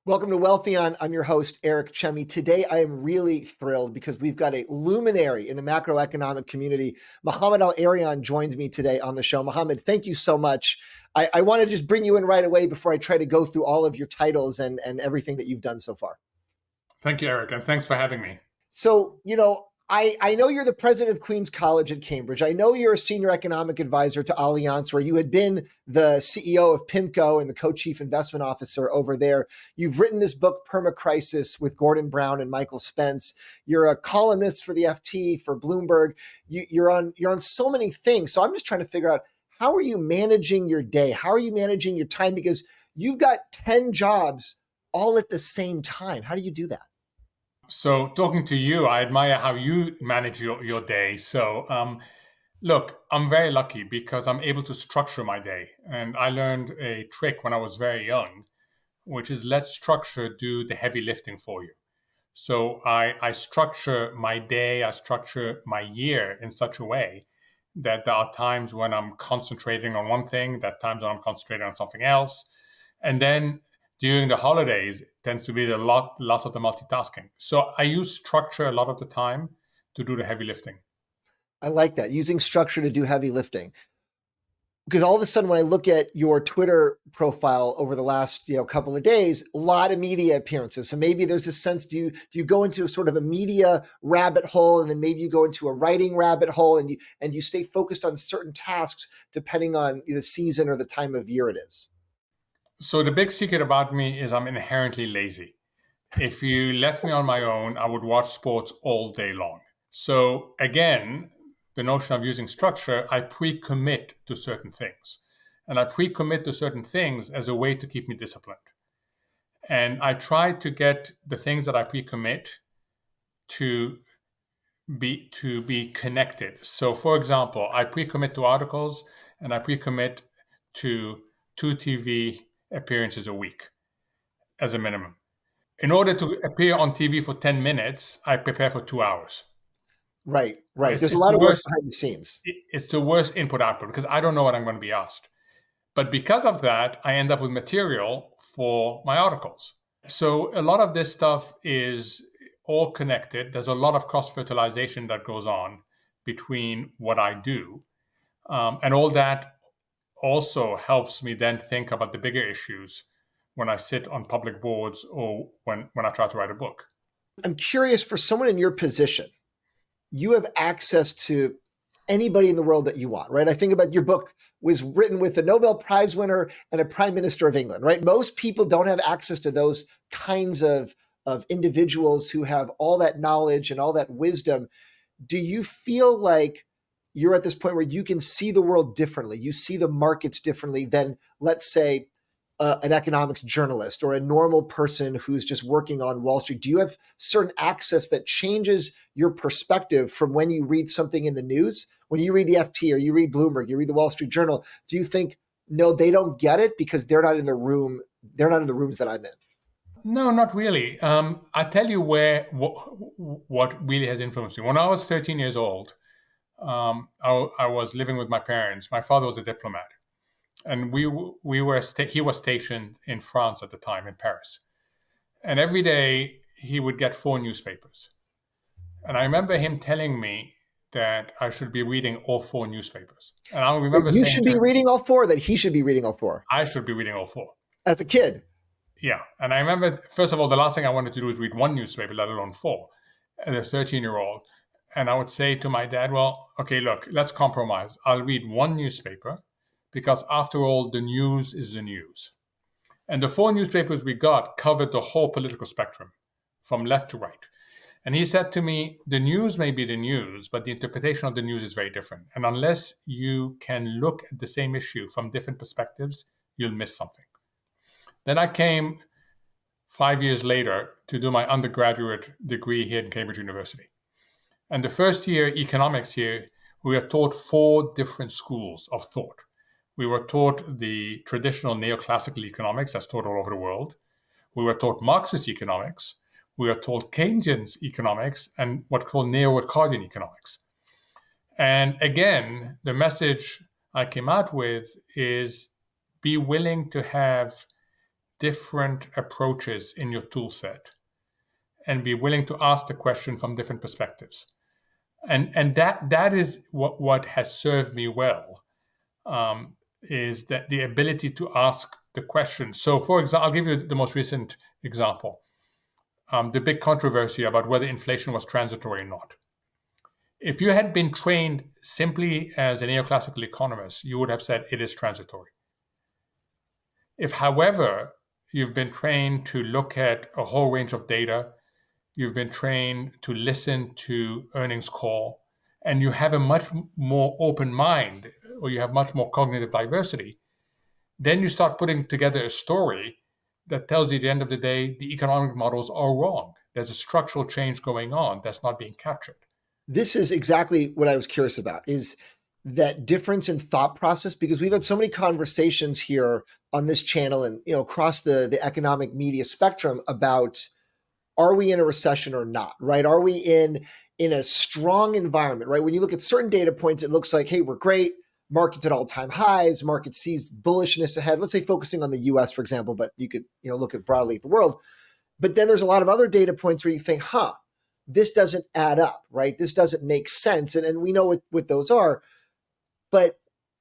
Welcome to Wealthion. I'm your host, Eric Chemi. Today, I am really thrilled because we've got a luminary in the macroeconomic community. Mohamed El-Erian joins me today on the show. Mohamed, thank you so much. I want to just bring you in right away before I try to go through all of your titles and everything that you've done so far. Thank you, Eric, and thanks for having me. So, I know you're the president of Queen's College at Cambridge. I know you're a senior economic advisor to Allianz, where you had been the CEO of PIMCO and the co-chief investment officer over there. You've written this book, Permacrisis, with Gordon Brown and Michael Spence. You're a columnist for the FT, for Bloomberg. You're on so many things. So I'm just trying to figure out, how are you managing your day? How are you managing your time? Because you've got 10 jobs all at the same time. How do you do that? So talking to you, I admire how you manage your day. So look, I'm very lucky because I'm able to structure my day. And I learned a trick when I was very young, which is let structure do the heavy lifting for you. So I structure my day, I structure my year in such a way that there are times when I'm concentrating on one thing, there are times when I'm concentrating on something else. And then during the holidays, it tends to be lots of the multitasking. So I use structure a lot of the time to do the heavy lifting. I like that, using structure to do heavy lifting. Because all of a sudden, when I look at your Twitter profile over the last couple of days, a lot of media appearances. So maybe there's a sense, do you go into sort of a media rabbit hole, and then maybe you go into a writing rabbit hole, and you stay focused on certain tasks depending on the season or the time of year it is? So the big secret about me is I'm inherently lazy. If you left me on my own, I would watch sports all day long. So again, the notion of using structure, I pre-commit to certain things. And I pre-commit to certain things as a way to keep me disciplined. And I try to get the things that I pre-commit to be connected. So for example, I pre-commit to articles and I pre-commit to 2 TV appearances a week as a minimum. In order to appear on TV for 10 minutes, I prepare for 2 hours. Right. There's a lot of work behind the scenes. It's the worst input-output because I don't know what I'm going to be asked. But because of that, I end up with material for my articles. So a lot of this stuff is all connected. There's a lot of cross-fertilization that goes on between what I do. And all that also helps me then think about the bigger issues when I sit on public boards or when I try to write a book. I'm curious, for someone in your position, you have access to anybody in the world that you want, right? I think about your book was written with a Nobel Prize winner and a Prime Minister of England, right? Most people don't have access to those kinds of individuals who have all that knowledge and all that wisdom. Do you feel like you're at this point where you can see the world differently? You see the markets differently than, let's say, an economics journalist or a normal person who's just working on Wall Street? Do you have certain access that changes your perspective from when you read something in the news? When you read the FT or you read Bloomberg, you read the Wall Street Journal, do you think, no, they don't get it because they're not in the room, they're not in the rooms that I'm in? No, not really. I tell you what really has influenced me. When I was 13 years old, I was living with my parents. My father was a diplomat. And he was stationed in France at the time, in Paris. And every day he would get 4 newspapers. And I remember him telling me that I should be reading all 4 newspapers. And I remember you should be reading all 4, that he should be reading all 4? I should be reading all 4. As a kid? Yeah. And I remember, first of all, the last thing I wanted to do is read 1 newspaper, let alone 4, as a 13-year-old. And I would say to my dad, well, okay, look, let's compromise. I'll read 1 newspaper, because after all, the news is the news. And the 4 newspapers we got covered the whole political spectrum, from left to right. And he said to me, the news may be the news, but the interpretation of the news is very different. And unless you can look at the same issue from different perspectives, you'll miss something. Then I came 5 years later to do my undergraduate degree here at Cambridge University. And the first year economics here, we were taught 4 different schools of thought. We were taught the traditional neoclassical economics that's taught all over the world. We were taught Marxist economics. We were taught Keynesian economics and what's called neo-Ricardian economics. And again, the message I came out with is be willing to have different approaches in your tool set and be willing to ask the question from different perspectives. And that is what has served me well, is that the ability to ask the question. So, for example, I'll give you the most recent example. The big controversy about whether inflation was transitory or not. If you had been trained simply as a neoclassical economist, you would have said it is transitory. If, however, you've been trained to look at a whole range of data, you've been trained to listen to earnings call, and you have a much more open mind, or you have much more cognitive diversity, then you start putting together a story that tells you at the end of the day, the economic models are wrong. There's a structural change going on that's not being captured. This is exactly what I was curious about, is that difference in thought process, because we've had so many conversations here on this channel and across the economic media spectrum about, are we in a recession or not, right? Are we in a strong environment, right? When you look at certain data points, it looks like, hey, we're great. Markets at all-time highs. Market sees bullishness ahead. Let's say focusing on the U.S., for example, but you could look at broadly at the world. But then there's a lot of other data points where you think, this doesn't add up, right? This doesn't make sense. And we know what those are. But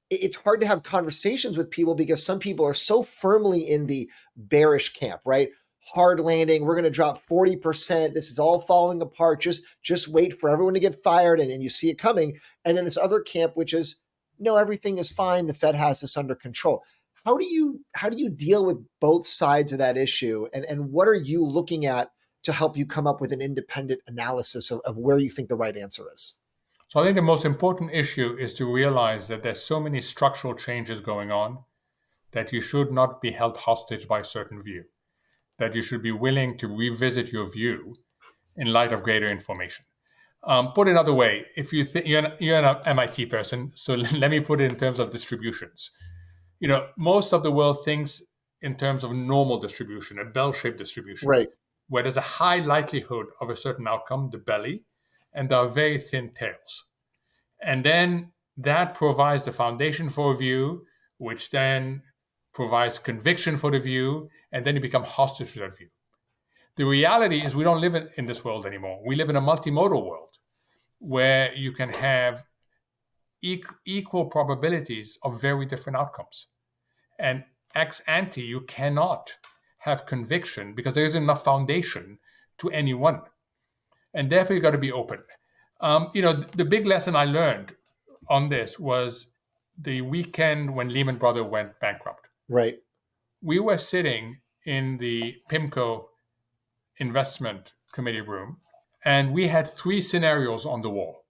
it's hard to have conversations with people because some people are so firmly in the bearish camp, right? Hard landing, we're going to drop 40%. This is all falling apart. Just wait for everyone to get fired and you see it coming. And then this other camp, which is, no, everything is fine. The Fed has this under control. How do you deal with both sides of that issue? And what are you looking at to help you come up with an independent analysis of where you think the right answer is? So I think the most important issue is to realize that there's so many structural changes going on that you should not be held hostage by a certain view, that you should be willing to revisit your view in light of greater information. Put another way, if you think you're an MIT person, so let me put it in terms of distributions. Most of the world thinks in terms of normal distribution, a bell-shaped distribution, right, where there's a high likelihood of a certain outcome, the belly, and there are very thin tails. And then that provides the foundation for a view, which then provides conviction for the view, and then you become hostage to that view. The reality is we don't live in this world anymore. We live in a multimodal world where you can have equal probabilities of very different outcomes. And ex ante, you cannot have conviction because there isn't enough foundation to any one. And therefore, you've got to be open. The big lesson I learned on this was the weekend when Lehman Brothers went bankrupt. Right. We were sitting in the PIMCO investment committee room, and we had 3 scenarios on the wall.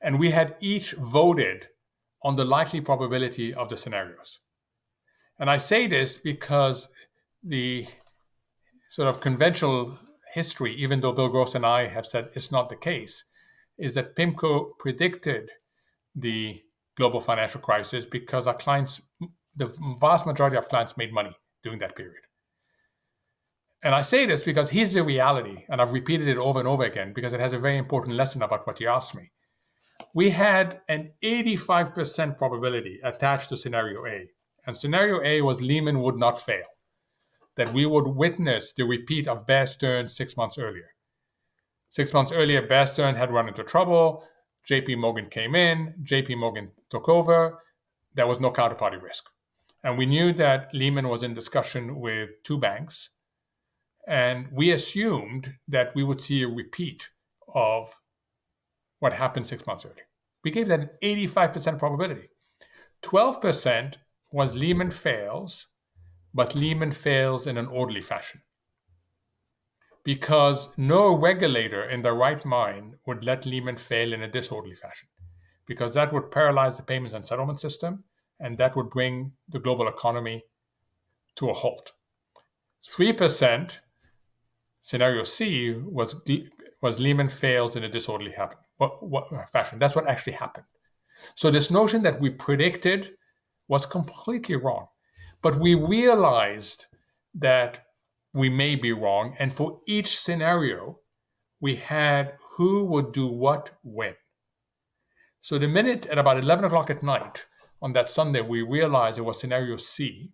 And we had each voted on the likely probability of the scenarios. And I say this because the sort of conventional history, even though Bill Gross and I have said it's not the case, is that PIMCO predicted the global financial crisis because our clients, the vast majority of clients, made money during that period. And I say this because here's the reality, and I've repeated it over and over again because it has a very important lesson about what you asked me. We had an 85% probability attached to scenario A. And scenario A was Lehman would not fail, that we would witness the repeat of Bear Stearns 6 months earlier. 6 months earlier, Bear Stearns had run into trouble. JP Morgan came in. JP Morgan took over. There was no counterparty risk. And we knew that Lehman was in discussion with 2 banks. And we assumed that we would see a repeat of what happened 6 months earlier. We gave that an 85% probability. 12% was Lehman fails, but Lehman fails in an orderly fashion. Because no regulator in their right mind would let Lehman fail in a disorderly fashion, because that would paralyze the payments and settlement system, and that would bring the global economy to a halt. 3%, scenario C, was Lehman fails in a disorderly fashion. That's what actually happened. So this notion that we predicted was completely wrong. But we realized that we may be wrong. And for each scenario, we had who would do what when. So the minute at about 11 o'clock at night on that Sunday, we realized it was scenario C,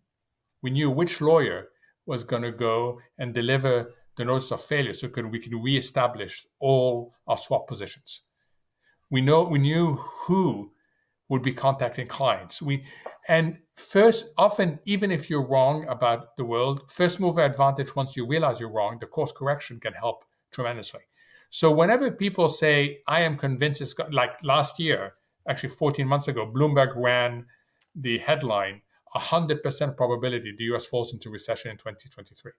we knew which lawyer was going to go and deliver the notice of failure so we could reestablish all our swap positions. We knew who would be contacting clients. And first, often, even if you're wrong about the world, first mover advantage, once you realize you're wrong, the course correction can help tremendously. So whenever people say, I am convinced it's like last year, actually 14 months ago, Bloomberg ran the headline, 100% probability the US falls into recession in 2023.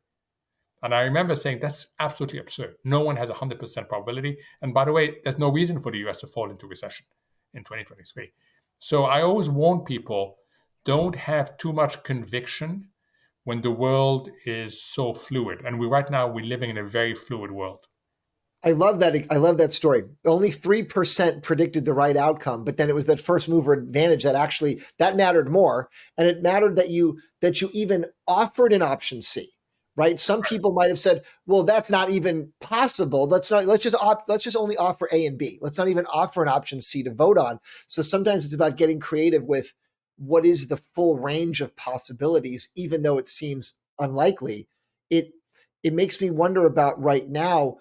And I remember saying, that's absolutely absurd. No one has 100% probability. And by the way, there's no reason for the US to fall into recession in 2023. So I always warn people, don't have too much conviction when the world is so fluid. And right now, we're living in a very fluid world. I love that. I love that story. Only 3% predicted the right outcome, but then it was that first mover advantage that mattered more. And it mattered that you even offered an option C, right? Some people might have said, well, that's not even possible. Let's just only offer A and B. Let's not even offer an option C to vote on. So sometimes it's about getting creative with what is the full range of possibilities, even though it seems unlikely. It makes me wonder about right now,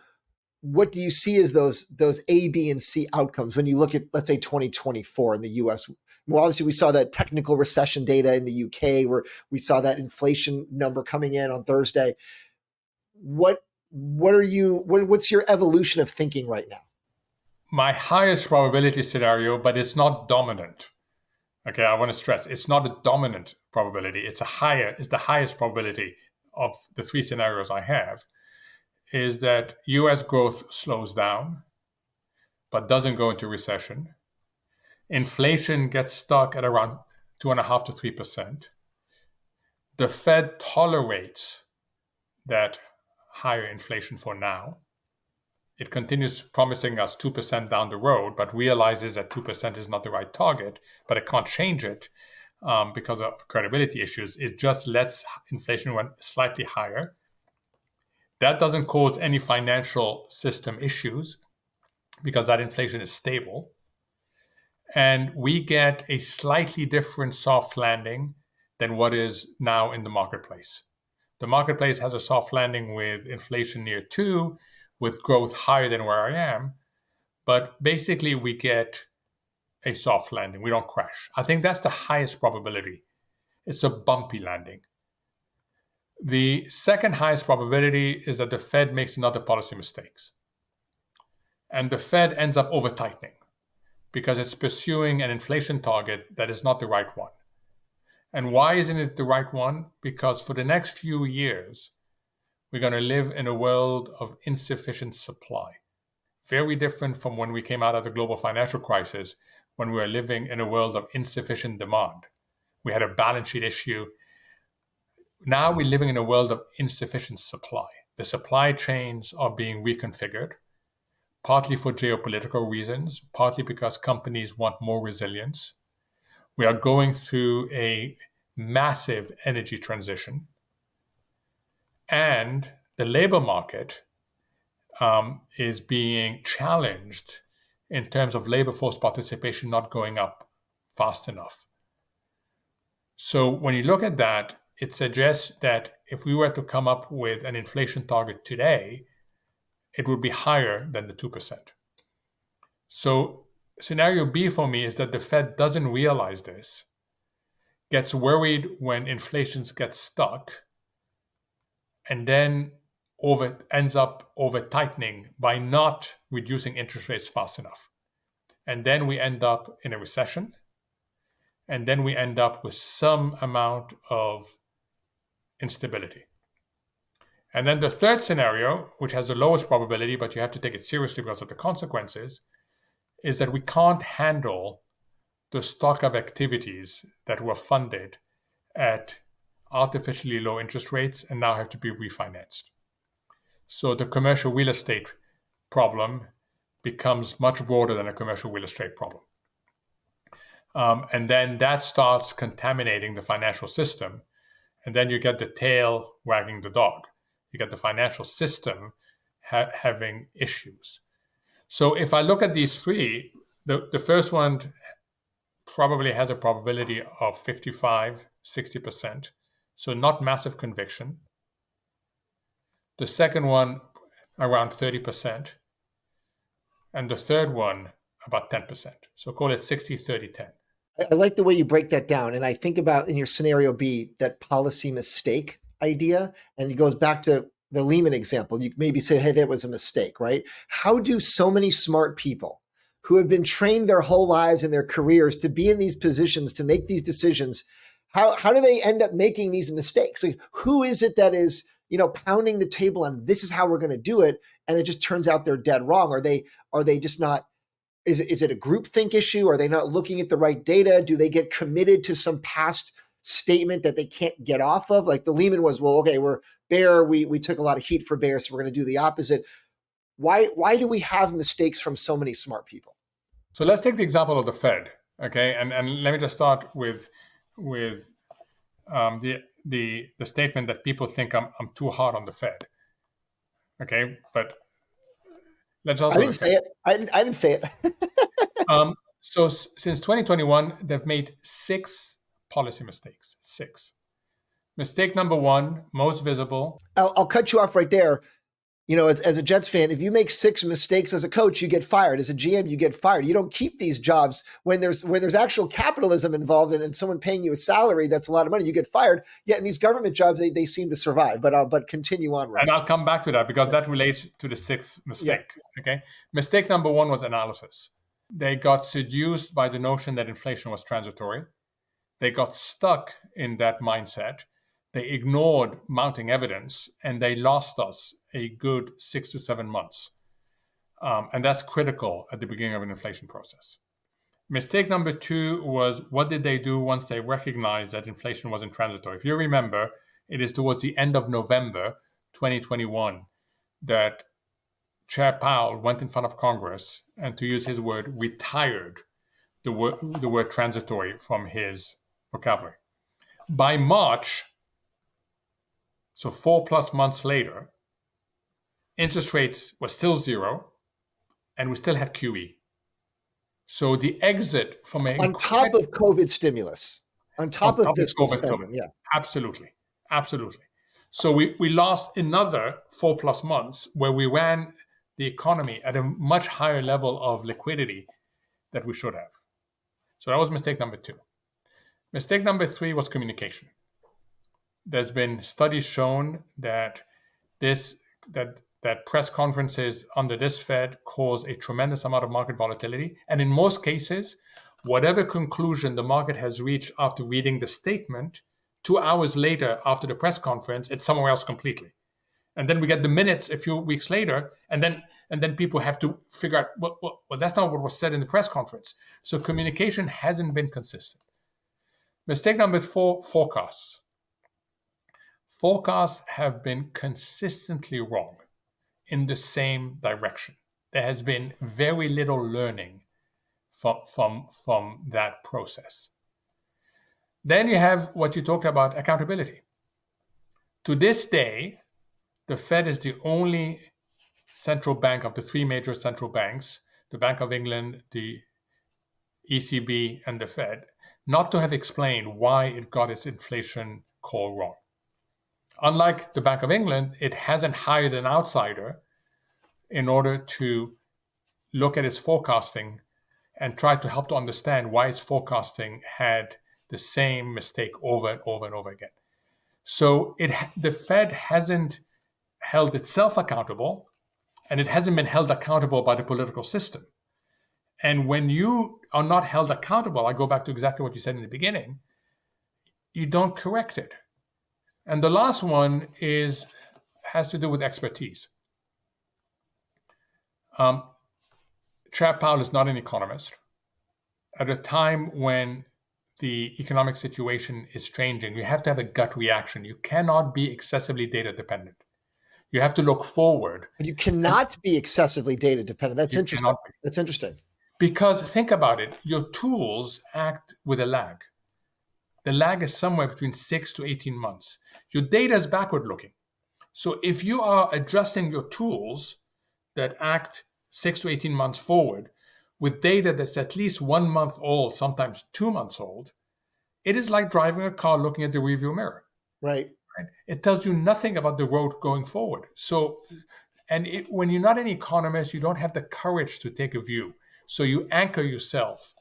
what do you see as those A, B, and C outcomes when you look at, let's say, 2024 in the US? Well, obviously, we saw that technical recession data in the UK, where we saw that inflation number coming in on Thursday. What's your evolution of thinking right now? My highest probability scenario, but it's not dominant. Okay, I want to stress, it's not a dominant probability. It's the highest probability of the three scenarios I have, is that US growth slows down, but doesn't go into recession. Inflation gets stuck at around 2.5% to 3%. The Fed tolerates that higher inflation for now. It continues promising us 2% down the road, but realizes that 2% is not the right target, but it can't change it because of credibility issues. It just lets inflation run slightly higher. That doesn't cause any financial system issues because that inflation is stable. And we get a slightly different soft landing than what is now in the marketplace. The marketplace has a soft landing with inflation near 2, with growth higher than where I am. But basically, we get a soft landing. We don't crash. I think that's the highest probability. It's a bumpy landing. The second highest probability is that the Fed makes another policy mistakes. And the Fed ends up over-tightening because it's pursuing an inflation target that is not the right one. And why isn't it the right one? Because for the next few years, we're going to live in a world of insufficient supply. Very different from when we came out of the global financial crisis, when we were living in a world of insufficient demand. We had a balance sheet issue. Now we're living in a world of insufficient supply. The supply chains are being reconfigured, partly for geopolitical reasons, partly because companies want more resilience. We are going through a massive energy transition. And the labor market is being challenged in terms of labor force participation not going up fast enough. So when you look at that, it suggests that if we were to come up with an inflation target today, it would be higher than the 2%. So scenario B for me is that the Fed doesn't realize this, gets worried when inflation gets stuck, and then ends up over-tightening by not reducing interest rates fast enough. And then we end up in a recession, and then we end up with some amount of instability. And then the third scenario, which has the lowest probability, but you have to take it seriously because of the consequences, is that we can't handle the stock of activities that were funded at artificially low interest rates and now have to be refinanced. So the commercial real estate problem becomes much broader than a commercial real estate problem. And then that starts contaminating the financial system. And then you get the tail wagging the dog. You get the financial system having issues. So if I look at these three, the first one probably has a probability of 55, 60%. So not massive conviction. The second one, around 30%. And the third one, about 10%. So call it 60, 30, 10. I like the way you break that down. And I think about in your scenario B, that policy mistake idea. And it goes back to the Lehman example. You maybe say, hey, that was a mistake, right? How do so many smart people who have been trained their whole lives and their careers to be in these positions, to make these decisions, how do they end up making these mistakes? Like, who is it that is, pounding the table on this is how we're going to do it, and it just turns out they're dead wrong? Are they just not? Is it a groupthink issue? Are they not looking at the right data? Do they get committed to some past statement that they can't get off of? Like the Lehman was, well, okay, we're bear. We took a lot of heat for bear, so we're going to do the opposite. Why do we have mistakes from so many smart people? So let's take the example of the Fed, okay? And let me just start with the statement that people think I'm too hard on the Fed, okay? But let's also. I didn't say it. I didn't say it. So since 2021, they've made 6 policy mistakes. 6. Mistake number 1, most visible. I'll cut you off right there. As a Jets fan, if you make 6 mistakes as a coach, you get fired. As a GM, you get fired. You don't keep these jobs when there's actual capitalism involved and someone paying you a salary that's a lot of money. You get fired. Yet in these government jobs, they seem to survive. But continue on. Right? And I'll come back to that because that relates to the 6th mistake. Yeah. Okay. Mistake number 1 was analysis. They got seduced by the notion that inflation was transitory. They got stuck in that mindset. They ignored mounting evidence, and they lost us a good 6 to 7 months. And that's critical at the beginning of an inflation process. Mistake number 2 was, what did they do once they recognized that inflation wasn't transitory? If you remember, it is towards the end of November 2021 that Chair Powell went in front of Congress and, to use his word, retired the word transitory from his vocabulary. By March, so 4+ months later, interest rates were still 0, and we still had QE. So the exit from on top of COVID stimulus, on top of fiscal spending, yeah, absolutely. So we lost another 4+ months where we ran the economy at a much higher level of liquidity that we should have. So that was mistake number 2. Mistake number 3 was communication. There's been studies shown that that press conferences under this Fed cause a tremendous amount of market volatility. And in most cases, whatever conclusion the market has reached after reading the statement, 2 hours later after the press conference, it's somewhere else completely. And then we get the minutes a few weeks later, and then people have to figure out, well, that's not what was said in the press conference. So communication hasn't been consistent. Mistake number 4, forecasts. Forecasts have been consistently wrong in the same direction. There has been very little learning from that process. Then you have what you talked about, accountability. To this day, the Fed is the only central bank of the 3 major central banks, the Bank of England, the ECB, and the Fed, not to have explained why it got its inflation call wrong. Unlike the Bank of England, it hasn't hired an outsider in order to look at its forecasting and try to help to understand why its forecasting had the same mistake over and over and over again. So the Fed hasn't held itself accountable, and it hasn't been held accountable by the political system. And when you are not held accountable, I go back to exactly what you said in the beginning, you don't correct it. And the last one has to do with expertise. Chair Powell is not an economist. At a time when the economic situation is changing, you have to have a gut reaction. You cannot be excessively data dependent. You have to look forward. But you cannot be excessively data dependent. That's interesting. That's interesting. Because think about it, your tools act with a lag. The lag is somewhere between 6 to 18 months. Your data is backward looking. So if you are adjusting your tools that act 6 to 18 months forward with data that's at least 1 month old, sometimes 2 months old, it is like driving a car looking at the rearview mirror. Right. Right? It tells you nothing about the road going forward. So, when you're not an economist, you don't have the courage to take a view. So you anchor yourself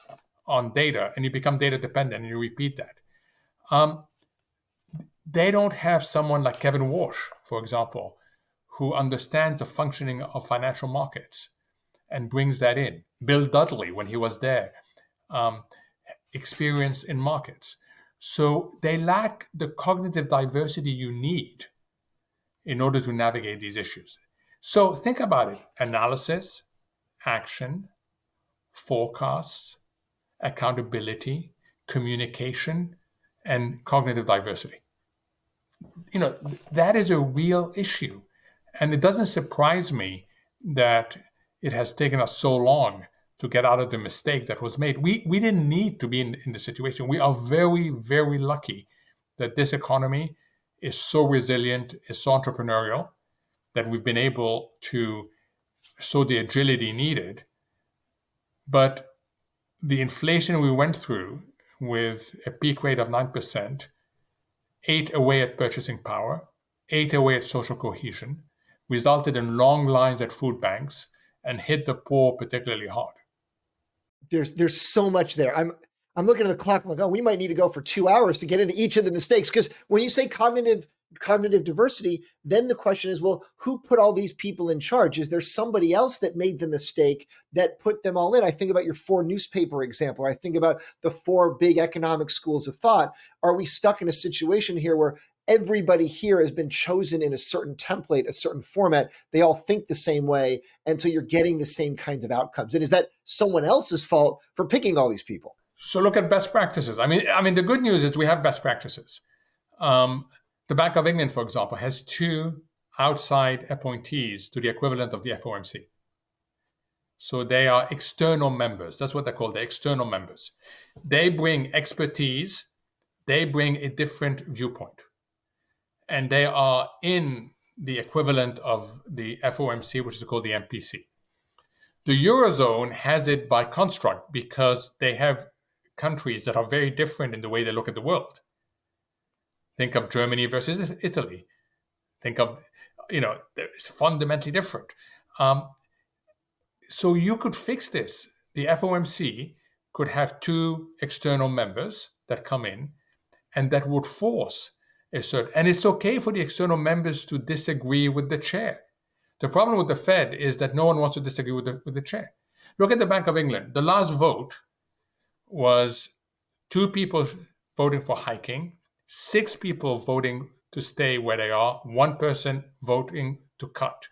on data and you become data dependent and you repeat that. They don't have someone like Kevin Walsh, for example, who understands the functioning of financial markets and brings that in. Bill Dudley, when he was there, experience in markets. So they lack the cognitive diversity you need in order to navigate these issues. So think about it: analysis, action, forecasts, accountability, communication, and cognitive diversity. That is a real issue. And it doesn't surprise me that it has taken us so long to get out of the mistake that was made. We didn't need to be in the situation. We are very, very lucky that this economy is so resilient, is so entrepreneurial, that we've been able to show the agility needed. But the inflation we went through with a peak rate of 9% ate away at purchasing power, ate away at social cohesion, resulted in long lines at food banks, and hit the poor particularly hard. There's so much there. I'm looking at the clock. I'm like, oh, we might need to go for 2 hours to get into each of the mistakes. Because when you say cognitive diversity, then the question is, well, who put all these people in charge? Is there somebody else that made the mistake that put them all in? I think about your 4 newspaper example. I think about the 4 big economic schools of thought. Are we stuck in a situation here where everybody here has been chosen in a certain template, a certain format? They all think the same way. And so you're getting the same kinds of outcomes. And is that someone else's fault for picking all these people? So look at best practices. I mean, the good news is we have best practices. The Bank of England, for example, has 2 outside appointees to the equivalent of the FOMC. So they are external members. That's what they're called, the external members. They bring expertise. They bring a different viewpoint. And they are in the equivalent of the FOMC, which is called the MPC. The Eurozone has it by construct because they have countries that are very different in the way they look at the world. Think of Germany versus Italy. Think of, it's fundamentally different. So you could fix this. The FOMC could have 2 external members that come in and that would force a certain, and it's okay for the external members to disagree with the chair. The problem with the Fed is that no one wants to disagree with the chair. Look at the Bank of England. The last vote was 2 people voting for hiking, 6 people voting to stay where they are, 1 person voting to cut.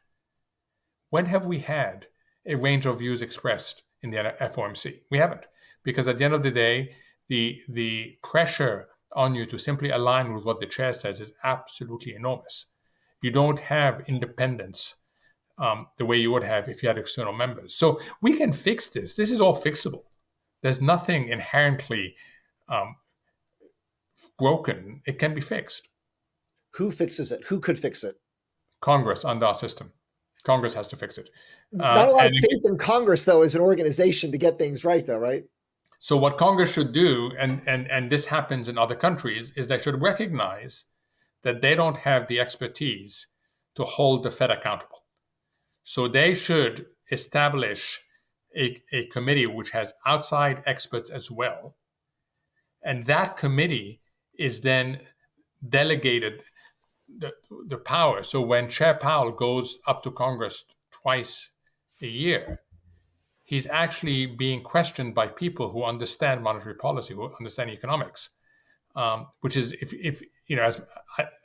When have we had a range of views expressed in the FOMC? We haven't, because at the end of the day, the pressure on you to simply align with what the chair says is absolutely enormous. You don't have independence the way you would have if you had external members. So we can fix this. This is all fixable. There's nothing inherently broken. It can be fixed. Who fixes it? Who could fix it? Congress under our system. Congress has to fix it. Not a lot of faith in Congress, though, as an organization to get things right, though, right? So what Congress should do, and this happens in other countries, is they should recognize that they don't have the expertise to hold the Fed accountable. So they should establish a committee which has outside experts as well. And that committee is then delegated the power. So when Chair Powell goes up to Congress twice a year, he's actually being questioned by people who understand monetary policy, who understand economics, which is, as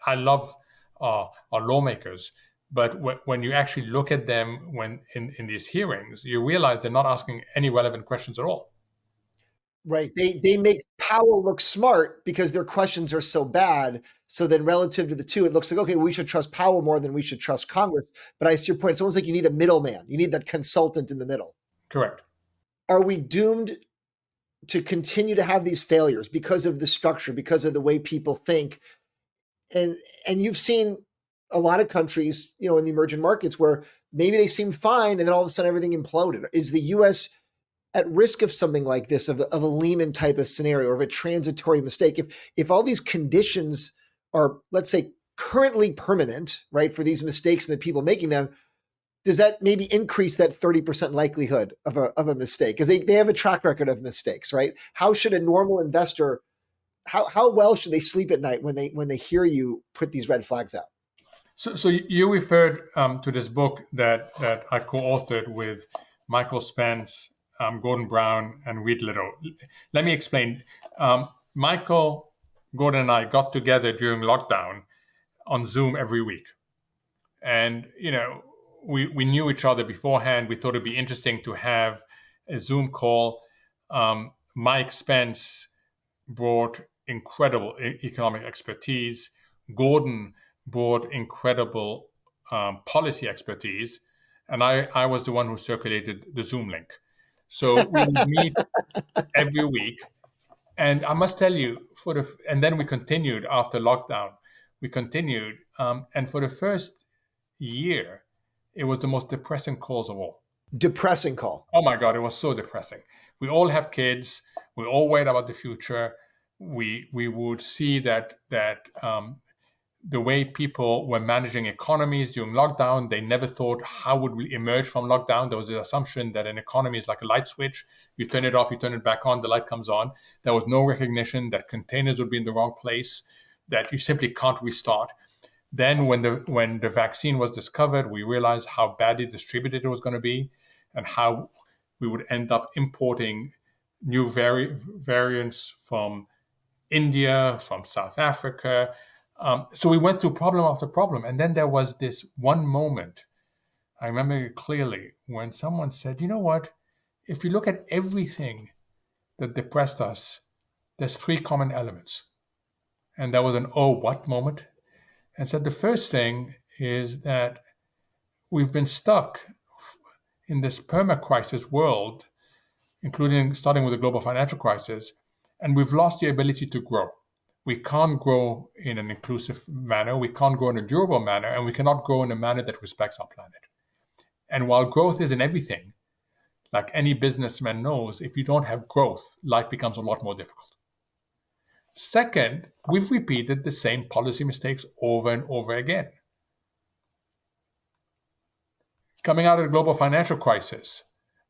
I love our lawmakers, but when you actually look at them when in these hearings, you realize they're not asking any relevant questions at all. Right. They make Powell look smart because their questions are so bad. So then relative to the 2, it looks like, okay, we should trust Powell more than we should trust Congress. But I see your point. It's almost like you need a middleman. You need that consultant in the middle. Correct. Are we doomed to continue to have these failures because of the structure, because of the way people think? And you've seen a lot of countries, in the emerging markets where maybe they seemed fine and then all of a sudden everything imploded. Is the U.S. at risk of something like this, of a Lehman type of scenario, or of a transitory mistake? If all these conditions are, let's say, currently permanent, right, for these mistakes and the people making them, does that maybe increase that 30% likelihood of a mistake? Because they have a track record of mistakes, right? How should a normal investor, how well should they sleep at night when they hear you put these red flags out? So you referred to this book that I co-authored with Michael Spence, Gordon Brown, and Reed Little. Let me explain. Michael, Gordon, and I got together during lockdown on Zoom every week. And, we knew each other beforehand. We thought it'd be interesting to have a Zoom call. Mike Spence brought incredible economic expertise. Gordon brought incredible policy expertise. And I was the one who circulated the Zoom link. So we would meet every week. And I must tell you, and then we continued after lockdown. We continued. And for the first year, it was the most depressing calls of all. Depressing call. Oh my God, it was so depressing. We all have kids. We all worried about the future. We would see that the way people were managing economies during lockdown, they never thought, how would we emerge from lockdown? There was an assumption that an economy is like a light switch. You turn it off, you turn it back on, the light comes on. There was no recognition that containers would be in the wrong place, that you simply can't restart. Then when the vaccine was discovered, we realized how badly distributed it was going to be and how we would end up importing new variants from India, from South Africa. So we went through problem after problem. And then there was this one moment, I remember it clearly, when someone said, you know what, if you look at everything that depressed us, there's three common elements. And there was an oh, what moment. And said the first thing is that we've been stuck in this perma-crisis world, including starting with the global financial crisis, and we've lost the ability to grow. We can't grow in an inclusive manner, we can't grow in a durable manner, and we cannot grow in a manner that respects our planet. And while growth is in everything, like any businessman knows, if you don't have growth, life becomes a lot more difficult. Second, we've repeated the same policy mistakes over and over again. Coming out of the global financial crisis,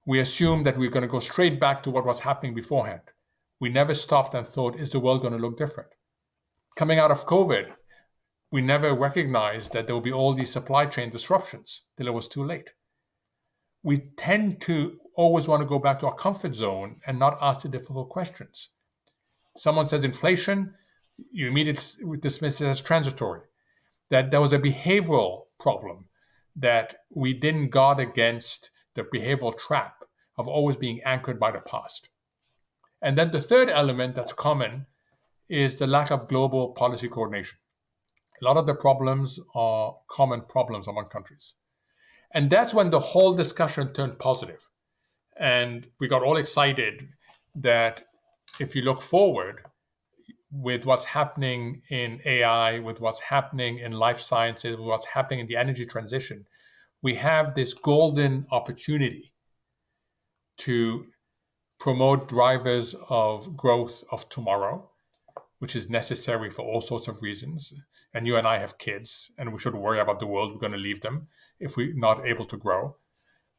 we assumed that we were going to go straight back to what was happening beforehand. We never stopped and thought, is the world going to look different? Coming out of COVID, we never recognized that there will be all these supply chain disruptions till it was too late. We tend to always want to go back to our comfort zone and not ask the difficult questions. Someone says inflation, you immediately dismiss it as transitory. That there was a behavioral problem, that we didn't guard against the behavioral trap of always being anchored by the past. And then the third element that's common is the lack of global policy coordination. A lot of the problems are common problems among countries. And that's when the whole discussion turned positive. And we got all excited that if you look forward with what's happening in AI, with what's happening in life sciences, with what's happening in the energy transition, we have this golden opportunity to promote drivers of growth of tomorrow, which is necessary for all sorts of reasons. And you and I have kids, and we should worry about the world we're going to leave them if we're not able to grow.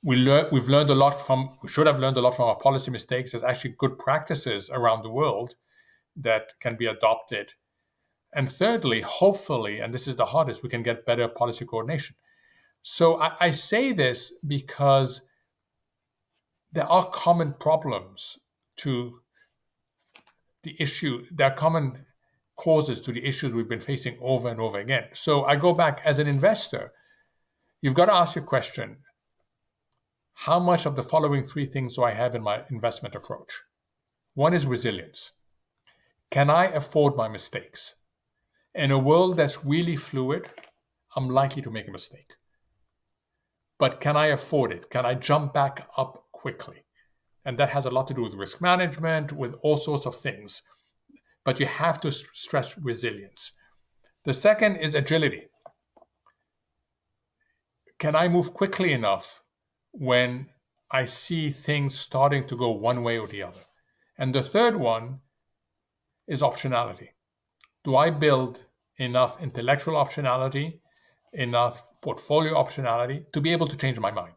We should have learned a lot from our policy mistakes. There's actually good practices around the world that can be adopted. And thirdly, hopefully, and this is the hardest, we can get better policy coordination. So I say this because there are common problems to the issue. There are common causes to the issues we've been facing over and over again. So I go back, as an investor, you've got to ask your question, how much of the following three things do I have in my investment approach? One is resilience. Can I afford my mistakes? In a world that's really fluid, I'm likely to make a mistake. But can I afford it? Can I jump back up quickly? And that has a lot to do with risk management, with all sorts of things. But you have to stress resilience. The second is agility. Can I move quickly enough when I see things starting to go one way or the other? And the third one is optionality. Do I build enough intellectual optionality, enough portfolio optionality to be able to change my mind,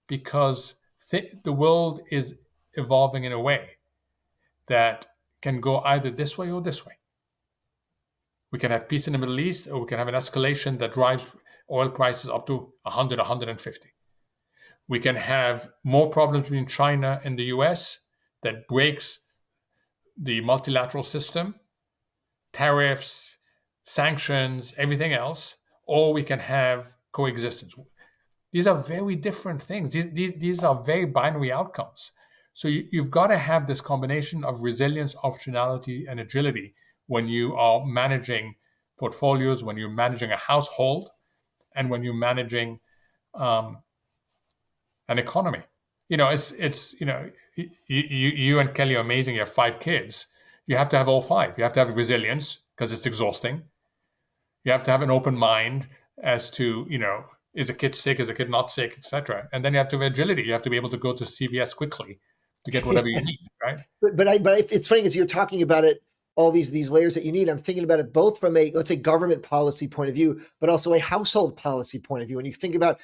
because the world is evolving in a way that can go either this way or this way. We can have peace in the Middle East, or we can have an escalation that drives oil prices up to 100, 150. We can have more problems between China and the US that breaks the multilateral system, tariffs, sanctions, everything else, or we can have coexistence. These are very different things. These are very binary outcomes. So you've got to have this combination of resilience, optionality, and agility when you are managing portfolios, when you're managing a household, and when you're managing an economy. You and Kelly are amazing. You have 5 kids. You have to have all 5. You have to have resilience because it's exhausting. You have to have an open mind as to, is a kid sick, is a kid not sick, etc. And then you have to have agility. You have to be able to go to CVS quickly to get whatever you need, right? But it's funny because you're talking about it, all these layers that you need. I'm thinking about it both from a, let's say, government policy point of view, but also a household policy point of view. When you think about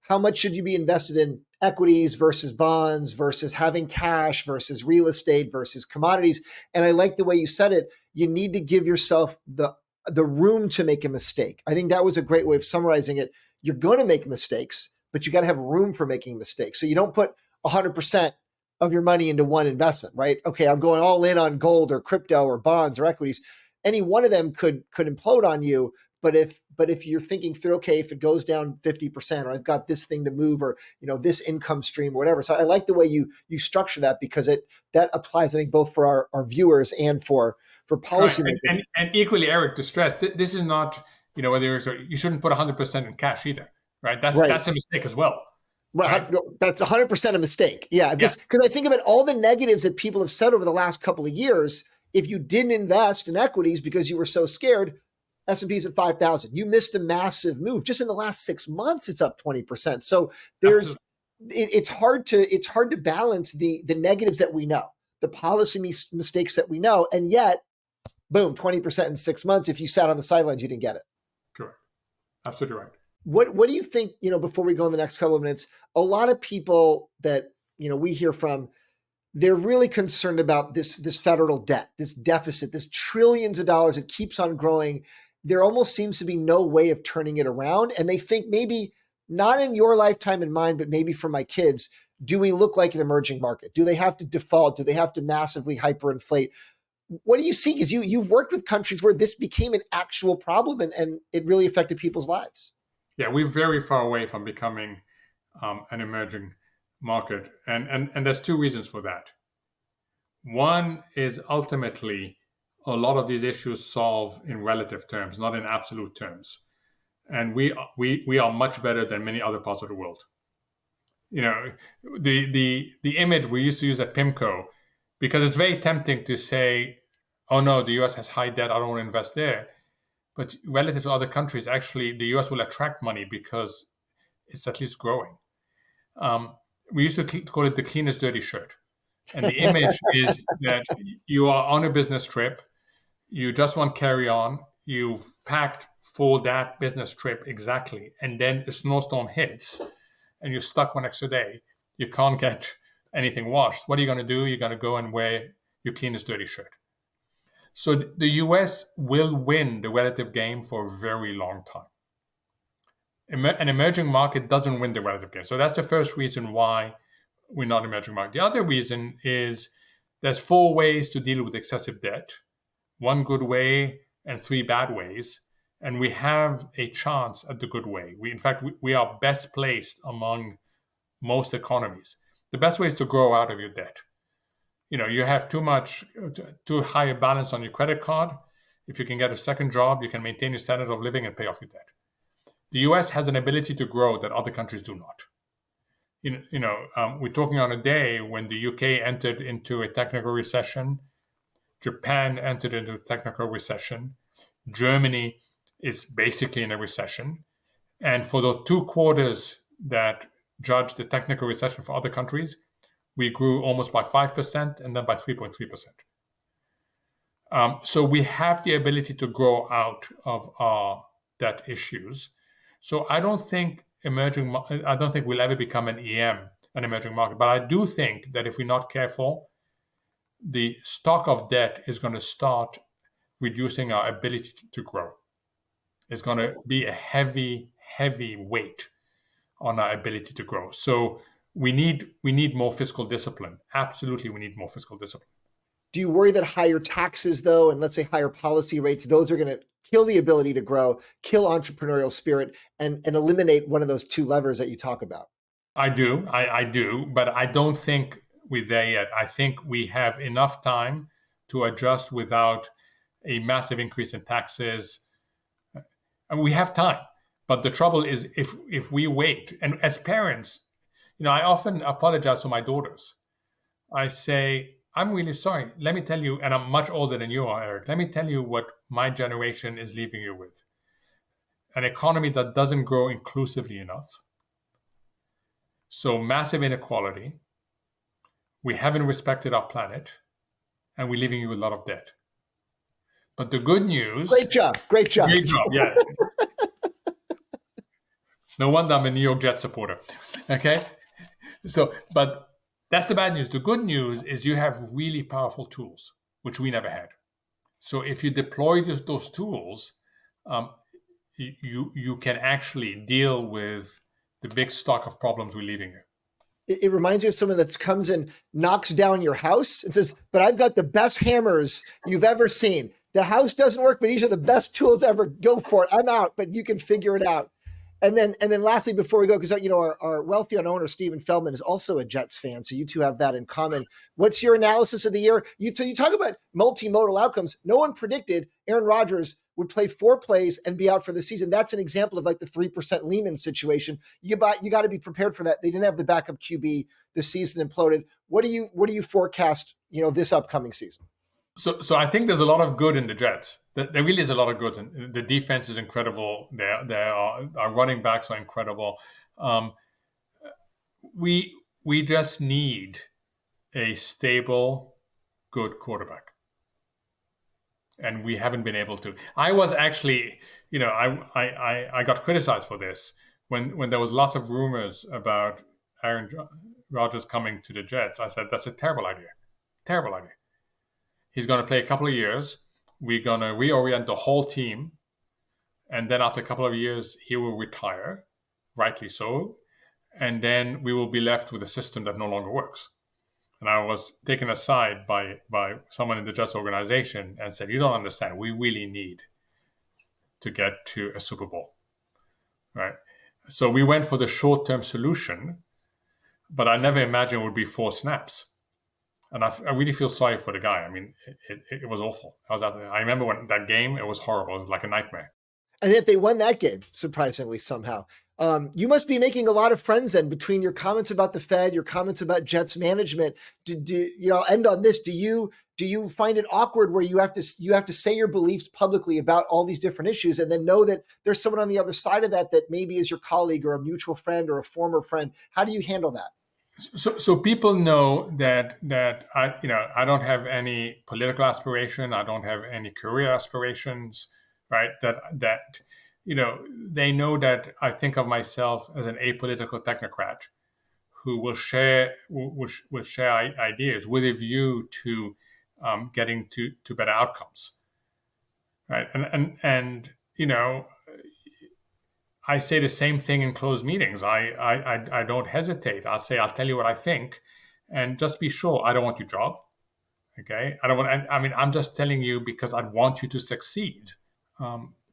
how much should you be invested in equities versus bonds versus having cash versus real estate versus commodities. And I like the way you said it. You need to give yourself the room to make a mistake. I think that was a great way of summarizing it. You're going to make mistakes, but you got to have room for making mistakes. So you don't put 100% of your money into one investment, right? Okay, I'm going all in on gold or crypto or bonds or equities. Any one of them could implode on you. But if you're thinking through, okay, if it goes down 50%, or I've got this thing to move, or this income stream or whatever. So I like the way you structure that, because that applies, I think, both for our viewers and for policymakers. Right. And equally, Eric, to stress, this is not, whether you shouldn't put 100% in cash either, right? That's a mistake as well. Right. That's 100% a mistake. Yeah, because I think about all the negatives that people have said over the last couple of years. If you didn't invest in equities because you were so scared, S&P's at 5,000. You missed a massive move. Just in the last 6 months, it's up 20%. So it's hard to balance the negatives that we know, the policy mistakes that we know, and yet, boom, 20% in 6 months. If you sat on the sidelines, you didn't get it. Correct. Absolutely right. What do you think, before we go in the next couple of minutes, a lot of people that, we hear from, they're really concerned about this federal debt, this deficit, this trillions of dollars. It keeps on growing. There almost seems to be no way of turning it around. And they think maybe not in your lifetime and mine, but maybe for my kids, do we look like an emerging market? Do they have to default? Do they have to massively hyperinflate? What do you see? Because you've worked with countries where this became an actual problem and it really affected people's lives. Yeah, we're very far away from becoming an emerging market. And there's 2 reasons for that. One is ultimately a lot of these issues solve in relative terms, not in absolute terms. And we are much better than many other parts of the world. The image we used to use at PIMCO, because it's very tempting to say, oh no, the US has high debt, I don't want to invest there. But relative to other countries, actually, the US will attract money because it's at least growing. We used to call it the cleanest dirty shirt. And the image is that you are on a business trip, you just want carry-on, you've packed for that business trip exactly, and then a snowstorm hits, and you're stuck one extra day. You can't get anything washed. What are you going to do? You're going to go and wear your cleanest dirty shirt. So the US will win the relative game for a very long time. An emerging market doesn't win the relative game. So that's the first reason why we're not an emerging market. The other reason is there's 4 ways to deal with excessive debt, 1 good way and 3 bad ways. And we have a chance at the good way. In fact, we are best placed among most economies. The best way is to grow out of your debt. You have too high a balance on your credit card. If you can get a second job, you can maintain your standard of living and pay off your debt. The US has an ability to grow that other countries do not. We're talking on a day when the UK entered into a technical recession, Japan entered into a technical recession, Germany is basically in a recession. And for the 2 quarters that judged the technical recession for other countries, we grew almost by 5% and then by 3.3%. So we have the ability to grow out of our debt issues. So I don't think we'll ever become an EM, an emerging market. But I do think that if we're not careful, the stock of debt is going to start reducing our ability to grow. It's going to be a heavy, heavy weight on our ability to grow. So we need more fiscal discipline. Absolutely, we need more fiscal discipline. Do you worry that higher taxes, though, and let's say higher policy rates, those are going to kill the ability to grow, kill entrepreneurial spirit, and eliminate one of those two levers that you talk about? I do, but I don't think we're there yet. I think we have enough time to adjust without a massive increase in taxes. And we have time. But the trouble is if we wait, and as parents, I often apologize to my daughters. I say, I'm really sorry. Let me tell you, and I'm much older than you are, Eric. Let me tell you what my generation is leaving you with. An economy that doesn't grow inclusively enough. So massive inequality. We haven't respected our planet, and we're leaving you with a lot of debt. But the good news... Great job. Yeah. No wonder I'm a New York Jets supporter. Okay? But that's the bad news. The good news is you have really powerful tools, which we never had. So if you deploy those tools, you can actually deal with the big stock of problems we're leaving you. It reminds me of someone that comes and knocks down your house and says, but I've got the best hammers you've ever seen. The house doesn't work, but these are the best tools ever. Go for it. I'm out, but you can figure it out. And then lastly, before we go, because our Wealthion owner, Stephen Feldman, is also a Jets fan. So you two have that in common. What's your analysis of the year? You talk about multimodal outcomes. No one predicted Aaron Rodgers would play 4 plays and be out for the season. That's an example of like the 3% Lehman situation. You got to be prepared for that. They didn't have the backup QB. The season imploded. What do you forecast, this upcoming season? So I think there's a lot of good in the Jets. There really is a lot of good. And the defense is incredible. Our running backs are incredible. We just need a stable, good quarterback. And we haven't been able to. I was actually, I got criticized for this when there was lots of rumors about Aaron Rodgers coming to the Jets. I said, that's a terrible idea. Terrible idea. He's going to play a couple of years. We're going to reorient the whole team. And then after a couple of years, he will retire, rightly so. And then we will be left with a system that no longer works. And I was taken aside by someone in the Jets organization and said, you don't understand. We really need to get to a Super Bowl, right? So we went for the short-term solution, but I never imagined it would be 4 snaps. And I really feel sorry for the guy. I mean, it was awful. I remember when that game, it was horrible. It was like a nightmare. And yet they won that game, surprisingly, somehow. You must be making a lot of friends then between your comments about the Fed, your comments about Jets management. I'll end on this. Do you find it awkward where you have to say your beliefs publicly about all these different issues and then know that there's someone on the other side of that maybe is your colleague or a mutual friend or a former friend? How do you handle that? So people know that I don't have any political aspiration. I don't have any career aspirations, right? That they know that I think of myself as an apolitical technocrat who will share ideas with a view to getting to better outcomes, right? And I say the same thing in closed meetings. I don't hesitate. I'll tell you what I think, and just be sure I don't want your job. Okay, I don't want. I'm just telling you because I want you to succeed.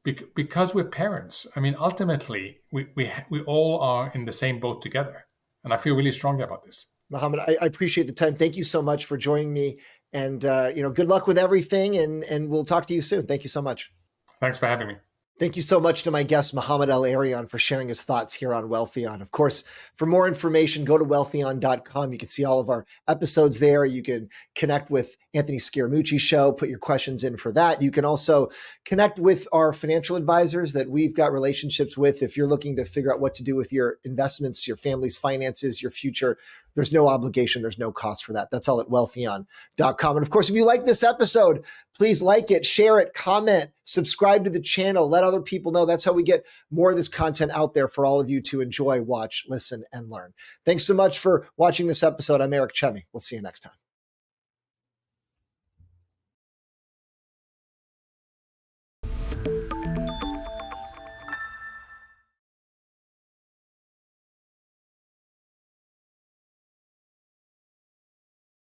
Because we're parents. Ultimately, we all are in the same boat together, and I feel really strongly about this. Mohamed, I appreciate the time. Thank you so much for joining me, and good luck with everything. And we'll talk to you soon. Thank you so much. Thanks for having me. Thank you so much to my guest, Mohamed El-Erian, for sharing his thoughts here on Wealthion. Of course, for more information, go to wealthion.com. You can see all of our episodes there. You can connect with Anthony Scaramucci's show, put your questions in for that. You can also connect with our financial advisors that we've got relationships with. If you're looking to figure out what to do with your investments, your family's finances, your future, There's no obligation. There's no cost for that. That's all at wealthion.com. And of course, if you like this episode, please like it, share it, comment, subscribe to the channel, let other people know. That's how we get more of this content out there for all of you to enjoy, watch, listen, and learn. Thanks so much for watching this episode. I'm Eric Chemi. We'll see you next time.